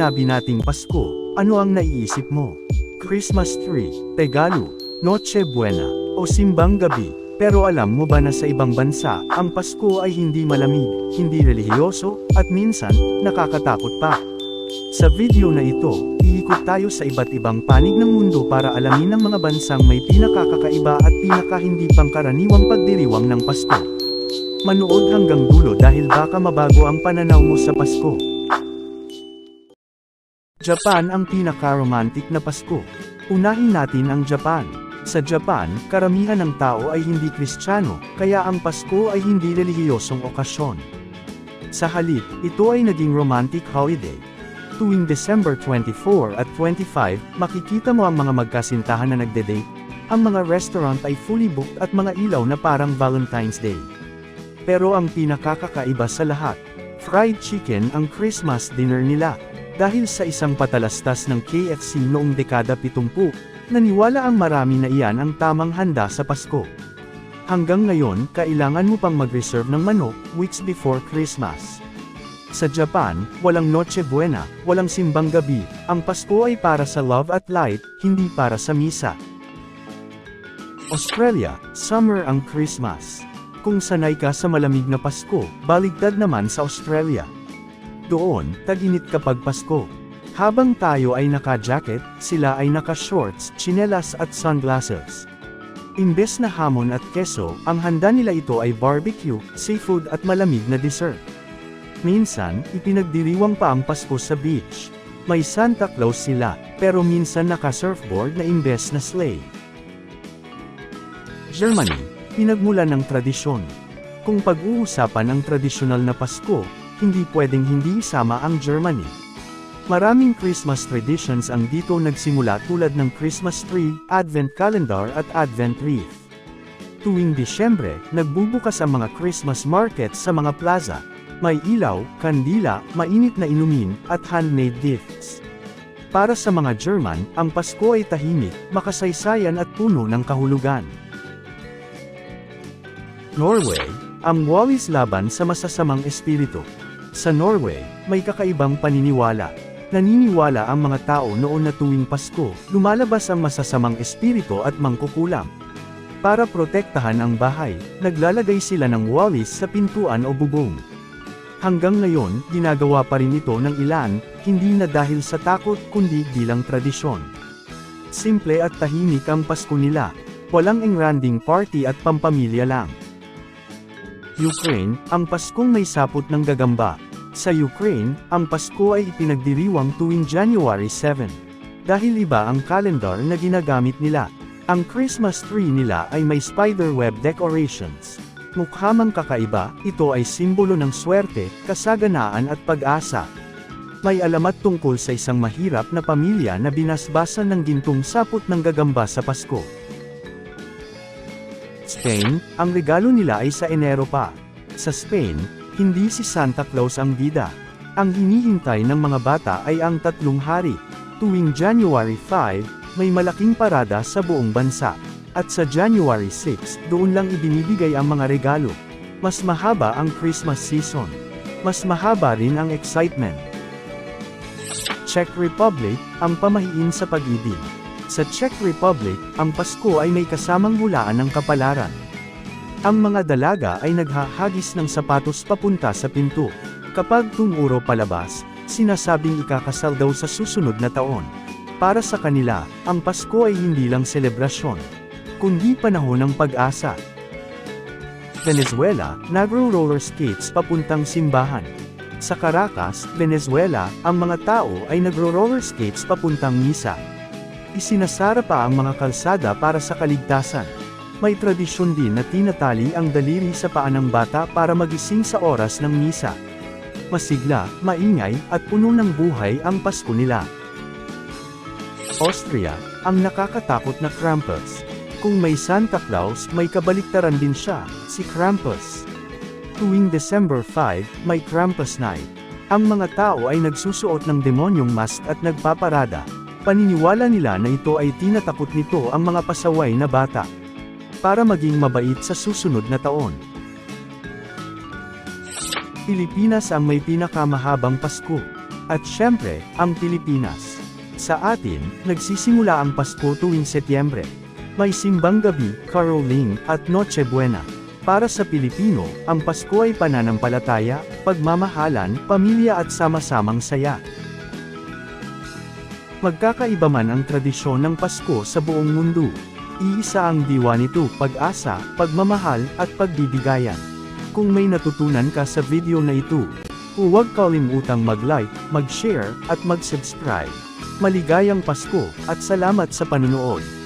sinabi nating Pasko, ano ang naiisip mo? Christmas tree, regalo, Noche Buena, o simbang gabi. Pero alam mo ba na sa ibang bansa, ang Pasko ay hindi malamig, hindi relihiyoso, at minsan, nakakatakot pa. Sa video na ito, iikot tayo sa iba't ibang panig ng mundo para alamin ang mga bansang may pinakakakaiba at pinaka-hindi pangkaraniwang pagdiriwang ng Pasko. Manood hanggang dulo dahil baka mabago ang pananaw mo sa Pasko. Japan ang pinaka-romantic na Pasko. Unahin natin ang Japan. Sa Japan, karamihan ng tao ay hindi Kristiyano, kaya ang Pasko ay hindi relihiyosong okasyon. Sa halip, ito ay naging romantic holiday. Tuwing December 24 at 25, makikita mo ang mga magkasintahan na nagde-date. Ang mga restaurant ay fully booked at mga ilaw na parang Valentine's Day. Pero ang pinakakakaiba sa lahat, fried chicken ang Christmas dinner nila. Dahil sa isang patalastas ng KFC noong dekada 70, naniwala ang marami na iyan ang tamang handa sa Pasko. Hanggang ngayon, kailangan mo pang mag-reserve ng manok, weeks before Christmas. Sa Japan, walang Noche Buena, walang simbang gabi, ang Pasko ay para sa love at light, hindi para sa misa. Australia, summer ang Christmas. Kung sanay ka sa malamig na Pasko, baligtad naman sa Australia. Doon, tag-init kapag Pasko. Habang tayo ay naka-jacket, sila ay naka-shorts, tsinelas at sunglasses. Imbes na hamon at keso, ang handa nila ito ay barbecue, seafood at malamig na dessert. Minsan, ipinagdiriwang pa ang Pasko sa beach. May Santa Claus sila, pero minsan naka-surfboard na imbes na sleigh. Germany, pinagmulan ng tradisyon. Kung pag-uusapan ang tradisyonal na Pasko, hindi pwedeng hindi isama ang Germany. Maraming Christmas traditions ang dito nagsimula tulad ng Christmas tree, Advent calendar at Advent wreath. Tuwing Disyembre, nagbubukas ang mga Christmas markets sa mga plaza. May ilaw, kandila, mainit na inumin, at handmade gifts. Para sa mga German, ang Pasko ay tahimik, makasaysayan at puno ng kahulugan. Norway, ang walis laban sa masasamang espiritu. Sa Norway, may kakaibang paniniwala. Naniniwala ang mga tao noon na tuwing Pasko, lumalabas ang masasamang espiritu at mangkukulam. Para protektahan ang bahay, naglalagay sila ng walis sa pintuan o bubong. Hanggang ngayon, ginagawa pa rin ito ng ilan, hindi na dahil sa takot kundi bilang tradisyon. Simple at tahimik ang Pasko nila, walang engranding party at pampamilya lang. Ukraine, ang Paskong may sapot ng gagamba. Sa Ukraine, ang Pasko ay ipinagdiriwang tuwing January 7. Dahil iba ang calendar na ginagamit nila. Ang Christmas tree nila ay may spiderweb decorations. Mukha mang kakaiba, ito ay simbolo ng swerte, kasaganaan at pag-asa. May alamat tungkol sa isang mahirap na pamilya na binasbasan ng gintong sapot ng gagamba sa Pasko. Spain, ang regalo nila ay sa Enero pa. Sa Spain, hindi si Santa Claus ang bida. Ang hinihintay ng mga bata ay ang tatlong hari. Tuwing January 5, may malaking parada sa buong bansa. At sa January 6, doon lang ibinibigay ang mga regalo. Mas mahaba ang Christmas season. Mas mahaba rin ang excitement. Czech Republic, ang pamahiin sa pag-ibig. Sa Czech Republic, ang Pasko ay may kasamang hulaan ng kapalaran. Ang mga dalaga ay naghahagis ng sapatos papunta sa pinto. Kapag tumuro palabas, sinasabing ikakasal daw sa susunod na taon. Para sa kanila, ang Pasko ay hindi lang selebrasyon, kundi panahon ng pag-asa. Venezuela, nagro-roller skates papuntang simbahan. Sa Caracas, Venezuela, ang mga tao ay nagro-roller skates papuntang misa. Isinasara pa ang mga kalsada para sa kaligtasan. May tradisyon din na tinatali ang daliri sa paa ng bata para magising sa oras ng misa. Masigla, maingay, at puno ng buhay ang Pasko nila. Austria, ang nakakatakot na Krampus. Kung may Santa Claus, may kabaliktaran din siya, si Krampus. Tuwing December 5, may Krampus Night. Ang mga tao ay nagsusuot ng demonyong mask at nagpaparada. Paniniwala nila na ito ay tinatakot nito ang mga pasaway na bata. Para maging mabait sa susunod na taon. Pilipinas ang may pinakamahabang Pasko. At syempre, ang Pilipinas. Sa atin, nagsisimula ang Pasko tuwing Setyembre. May simbang gabi, caroling, at Noche Buena. Para sa Pilipino, ang Pasko ay pananampalataya, pagmamahalan, pamilya at sama-samang saya. Magkakaiba man ang tradisyon ng Pasko sa buong mundo. Iisa ang diwa nito, pag-asa, pagmamahal, at pagbibigayan. Kung may natutunan ka sa video na ito, huwag kalimutang mag-like, mag-share, at mag-subscribe. Maligayang Pasko, at salamat sa panunood.